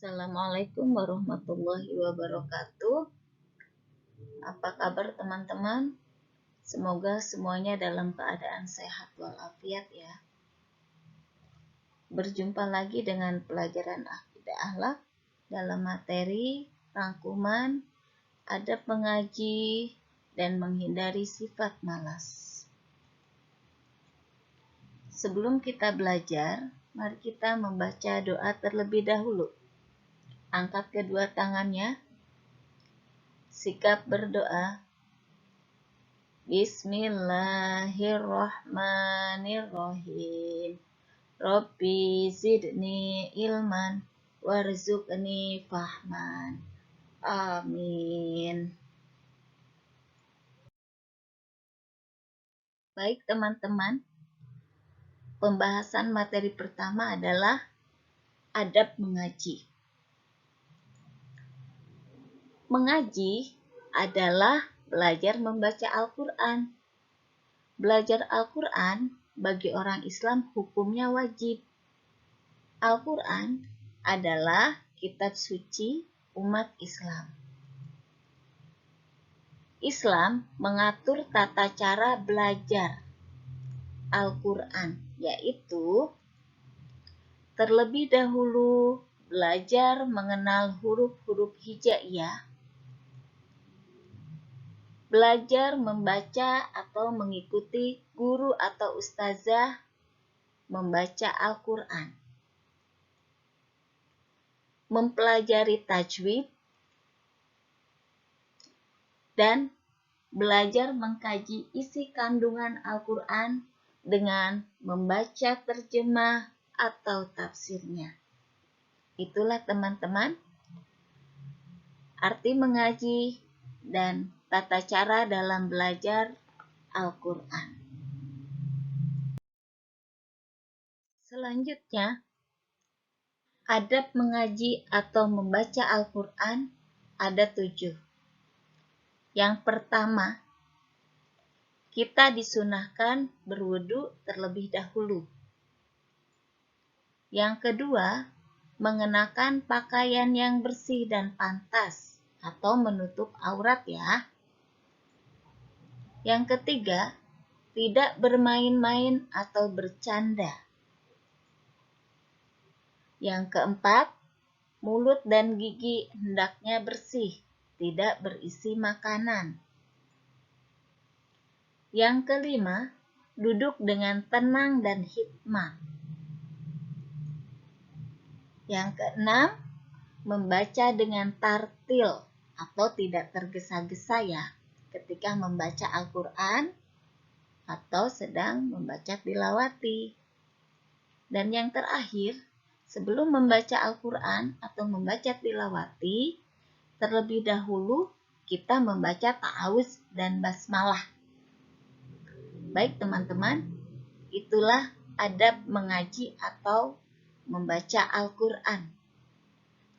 Assalamualaikum warahmatullahi wabarakatuh. Apa kabar teman-teman? Semoga semuanya dalam keadaan sehat walafiat ya. Berjumpa lagi dengan pelajaran akidah akhlak dalam materi rangkuman adab mengaji dan menghindari sifat malas. Sebelum kita belajar, mari kita membaca doa terlebih dahulu. Angkat kedua tangannya. Sikap berdoa. Bismillahirrahmanirrahim. Rabbi zidni ilman warzuqni fahman. Amin. Baik teman-teman, pembahasan materi pertama adalah adab mengaji. Mengaji adalah belajar membaca Al-Quran. Belajar Al-Quran bagi orang Islam hukumnya wajib. Al-Quran adalah kitab suci umat Islam. Islam mengatur tata cara belajar Al-Quran, yaitu terlebih dahulu belajar mengenal huruf-huruf hijaiyah, belajar membaca atau mengikuti guru atau ustazah membaca Al-Quran, mempelajari tajwid, dan belajar mengkaji isi kandungan Al-Quran dengan membaca terjemah atau tafsirnya. Itulah teman-teman arti mengaji dan tata cara dalam belajar Al-Quran. Selanjutnya, adab mengaji atau membaca Al-Quran ada 7. Yang pertama, kita disunahkan berwudu terlebih dahulu. Yang kedua, mengenakan pakaian yang bersih dan pantas atau menutup aurat ya. Yang ketiga, tidak bermain-main atau bercanda. Yang keempat, mulut dan gigi hendaknya bersih, tidak berisi makanan. Yang kelima, duduk dengan tenang dan hikmah. Yang keenam, membaca dengan tartil atau tidak tergesa-gesa ya ketika membaca Al-Quran atau sedang membaca tilawati. Dan yang terakhir, sebelum membaca Al-Quran atau membaca tilawati, terlebih dahulu kita membaca ta'awuz dan basmalah. Baik teman-teman, itulah adab mengaji atau membaca Al-Quran.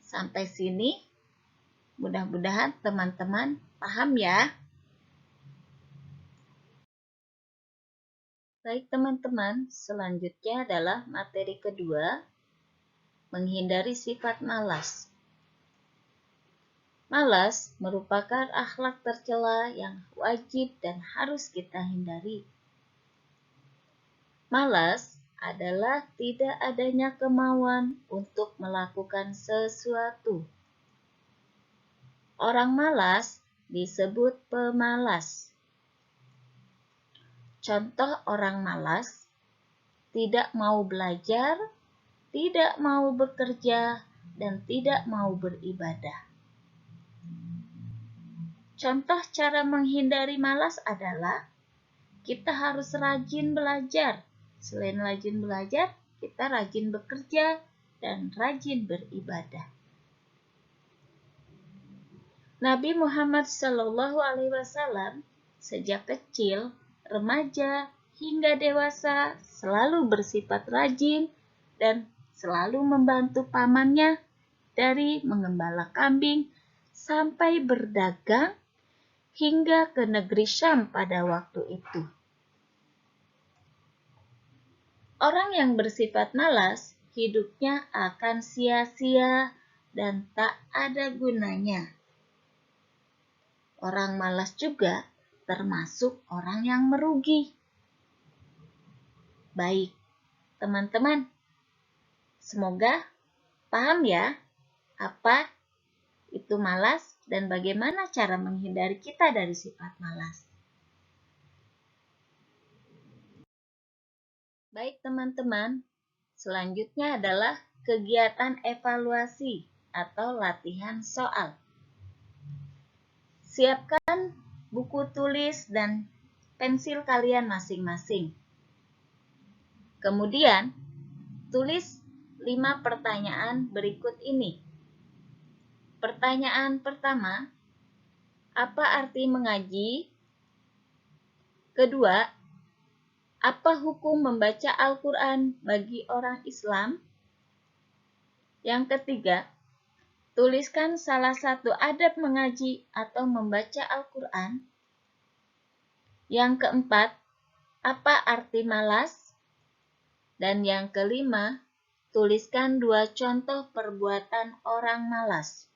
Sampai sini, mudah-mudahan teman-teman paham ya. Baik teman-teman, selanjutnya adalah materi kedua, menghindari sifat malas. Malas merupakan akhlak tercela yang wajib dan harus kita hindari. Malas adalah tidak adanya kemauan untuk melakukan sesuatu. Orang malas disebut pemalas. Contoh orang malas, tidak mau belajar, tidak mau bekerja, dan tidak mau beribadah. Contoh cara menghindari malas adalah kita harus rajin belajar. Selain rajin belajar, kita rajin bekerja dan rajin beribadah. Nabi Muhammad SAW sejak kecil, remaja, hingga dewasa selalu bersifat rajin dan selalu membantu pamannya dari mengembala kambing sampai berdagang hingga ke negeri Syam pada waktu itu. Orang yang bersifat malas, hidupnya akan sia-sia dan tak ada gunanya. Orang malas juga termasuk orang yang merugi. Baik, teman-teman, semoga paham ya apa itu malas dan bagaimana cara menghindari kita dari sifat malas. Baik teman-teman, selanjutnya adalah kegiatan evaluasi atau latihan soal. Siapkan buku tulis dan pensil kalian masing-masing. Kemudian, tulis 5 pertanyaan berikut ini. Pertanyaan pertama, apa arti mengaji? Kedua, apa hukum membaca Al-Quran bagi orang Islam? Yang ketiga, tuliskan salah satu adab mengaji atau membaca Al-Quran. Yang keempat, apa arti malas? Dan yang kelima, tuliskan 2 contoh perbuatan orang malas.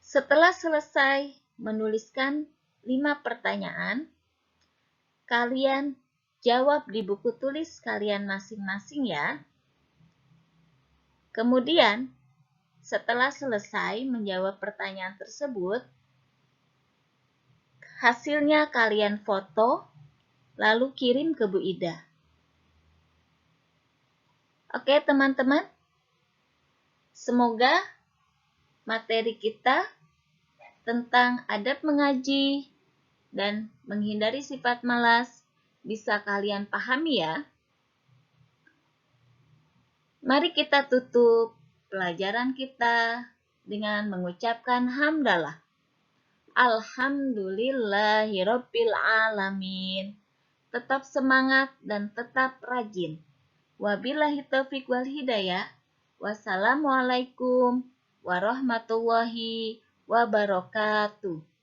Setelah selesai menuliskan 5 pertanyaan, kalian jawab di buku tulis kalian masing-masing ya. Kemudian, setelah selesai menjawab pertanyaan tersebut, hasilnya kalian foto, lalu kirim ke Bu Ida. Oke teman-teman, semoga materi kita tentang adab mengaji dan menghindari sifat malas bisa kalian pahami ya. Mari kita tutup pelajaran kita dengan mengucapkan hamdalah. Alhamdulillahirabbil alamin. Tetap semangat dan tetap rajin. Wabillahi taufiq wal hidayah. Wassalamualaikum warahmatullahi wabarakatuh.